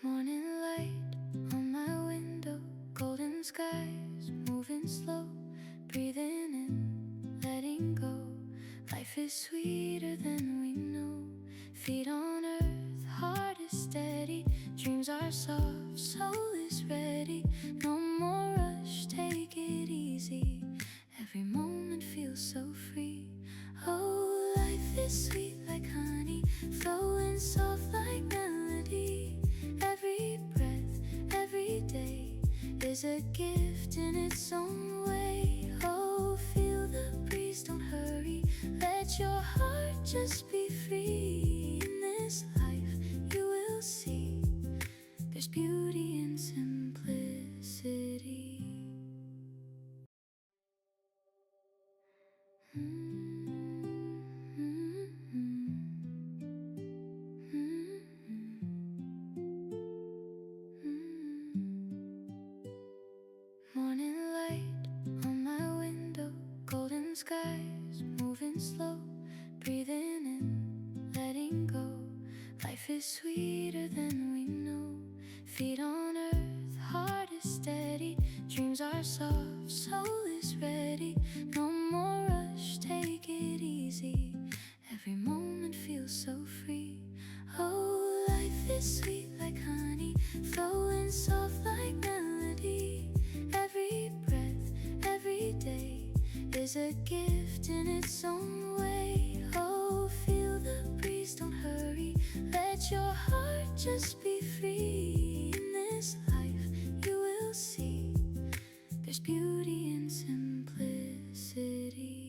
Morning light on my window, golden skies moving slow, breathing in, letting go. Life is sweeter than we know. Feet on earth, heart is steady, dreams are soft, soul is ready. No more rush, take it easy. Every moment feels so free. Oh, life is sweet like honey, flowing soft like melody. Every breath, every day is a gift in its own way. Oh, feel the breeze, don't hurry, let your heart just be free. In this life you will see there's beauty in simplicity. Morning light on my window, golden skies moving slow, breathing in, letting go. Life is sweeter than we know. Feet on earth, heart is steady, dreams are soft, soul is ready. No more rush, take it easy. Every moment feels so free. Oh, life is sweet like honey, flowing soft like melody. Every breath, every day is a gift in its own way. Oh, feel the breeze, don't hurry, let your heart just be free. In this life you will see there's beauty in simplicity.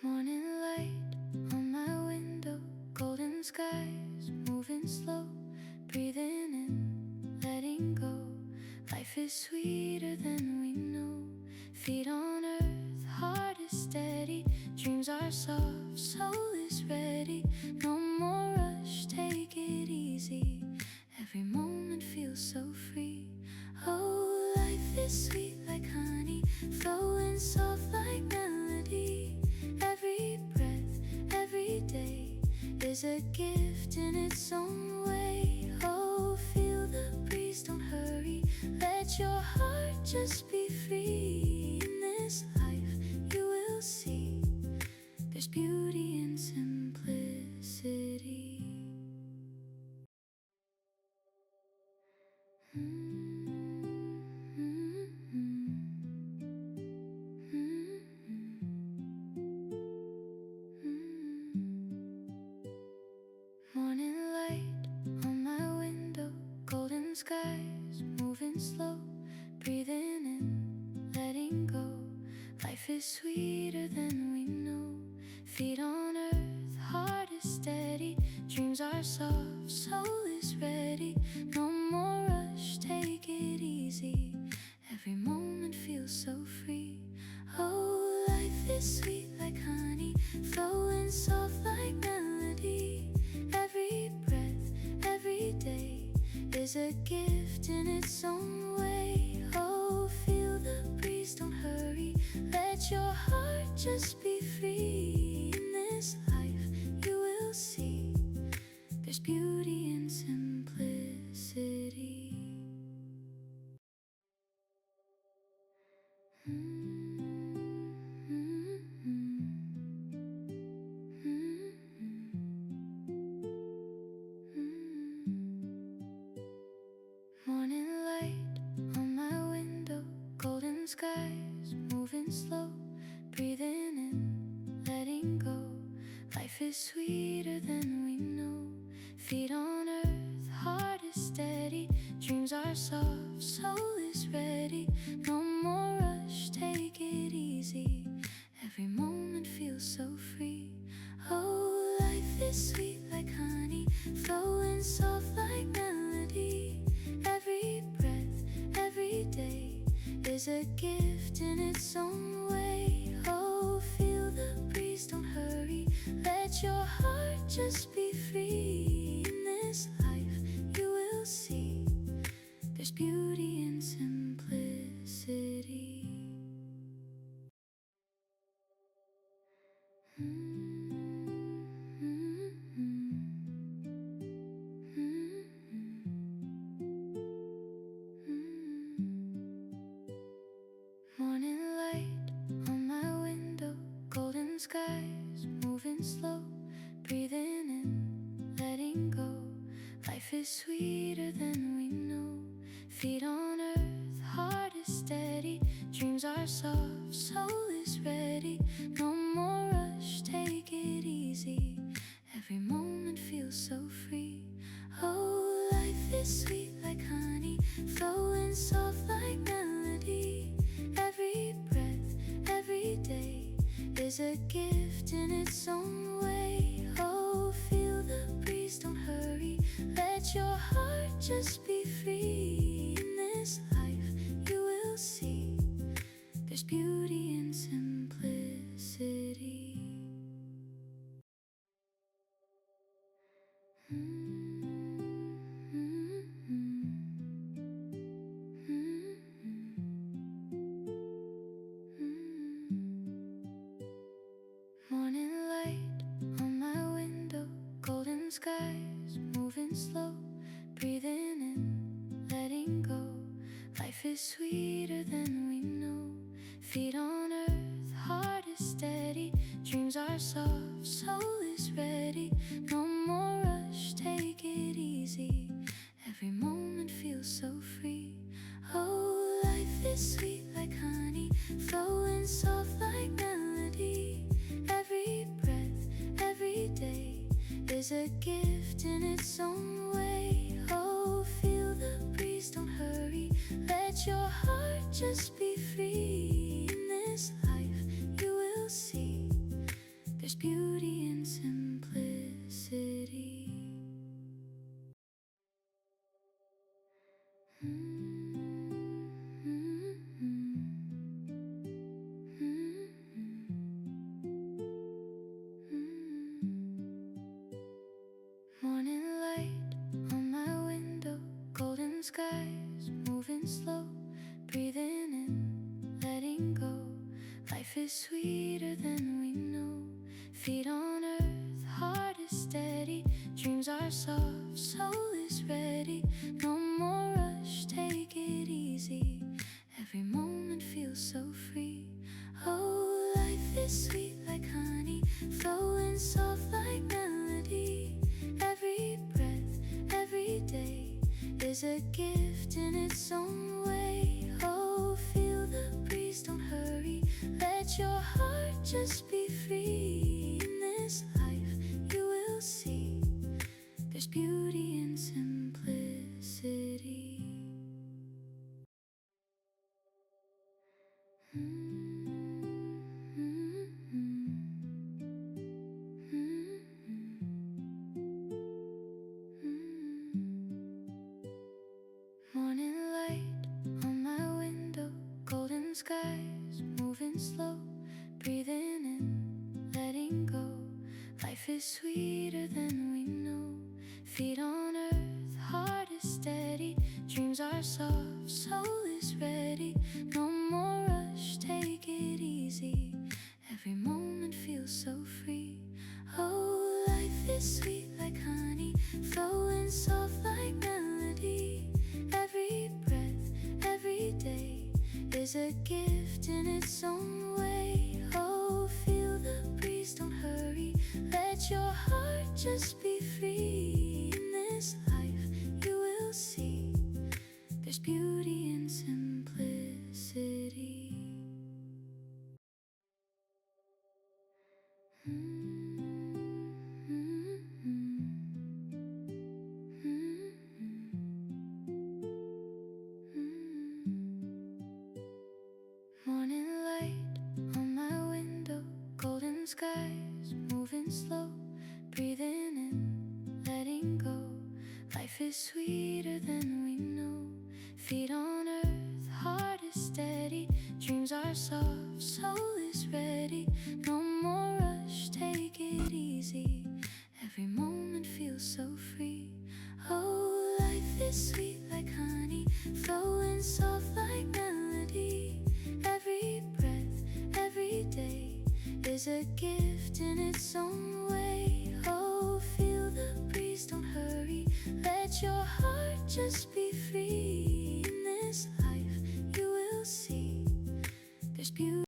Morning light on my window, golden skies moving slow, breathing in, letting go. Life is sweeter than we know. Feet on earth, heart is steady, dreams are soft, soul is ready. No more rush, take it easy. Every moment feels so free. Oh, life is sweet like honey, flowing soft like melody. Every breath, every day is a gift in its own way. Oh, feel the breeze, don't hurry, let your heart just be free. In this life you will see there's beauty in simplicity. Morning light on my window, golden skies moving slow, breathing in, letting go. Life is sweeter than we know. Feet on earth, heart is steady, dreams are soft, soul is ready. No more rush, take it easy. Every moment feels so free. Oh, life is sweet like honey, flowing soft like melody. Every breath, every day is a gift in its own way. Oh, feel the breeze, don't hurry, let your heart just be free. In this life you will see there's beauty in simplicity. Morning light on my window, golden skies moving slow, breathing in, letting go. Life is sweeter than we know. Feet on earth, heart is steady, dreams are soft, soul is ready. No more rush, take it easy. Every moment feels so free. Oh, life is sweet like honey, flowing soft like melody. Every breath, every day is a gift in its own way. Oh, feel the breeze, don't hurry, let your heart just be free. In this life you will see there's beauty in simplicity. Morning light on my window, golden skies moving slow, breathing in, letting go. Life is sweeter than we know. Feet on earth, heart is steady, dreams are soft, soul is ready. No more rush, take it easy, every moment feels so free. Oh, life is sweet like honey, flowing soft like melody. Every breath, every day is a gift in its own way. Oh, feel the breeze, don't hurry, let your heart just be free. In this life you will see there's beauty in simplicity. Morning light on my window, golden skies moving slow, breathing in, letting go. Life is sweeter than we know. Feet on earth, heart is steady, dreams are soft, soul is ready. No more rush, take it easy, every moment feels so free. Oh, life is sweet like honey, flowing soft like melody. Every breath, every day is a gift in its own way. Oh, feel the breeze, don't hurry, let your heart just be free. In this life you will see there's beauty in simplicity. Morning light on my window, golden skies moving slow, breathing in, letting go. Life is sweeter than we know. Feet on earth, heart is steady, dreams are soft, soul is ready. No more rush, take it easy, every moment feels so free. Oh, life is sweet like honey, flowing soft like melody. Every breath, every day is a gift in its own way. Oh, feel the breeze, don't hurry, let your heart just be free. In this life you will see there's beauty in simplicity. Morning light on my window, golden skies moving slow, breathing in, letting go. Life is sweeter than we know. Feet on earth, heart is steady, dreams are soft, soul is ready. No more rush, take it easy, every moment feels so free. Oh, life is sweet like honey, flowing soft like melody. Every breath, every day is a gift in its own way. Oh, feel the breeze, don't hurry, let your heart just be free. In this life you will see there's beauty in simplicity. Morning light on my window, golden skies moving slow, breathing in, letting go. Life is sweeter than we know. Feet on earth, heart is steady. our soft soul is ready. No more rush, take it easy. Every moment feels so free. Oh, life is sweet like honey, flowing soft like melody. Every breath, every day is a gift in its own way. Oh, feel the breeze, don't hurry, let your heart just be free. In this life you will see there's beauty.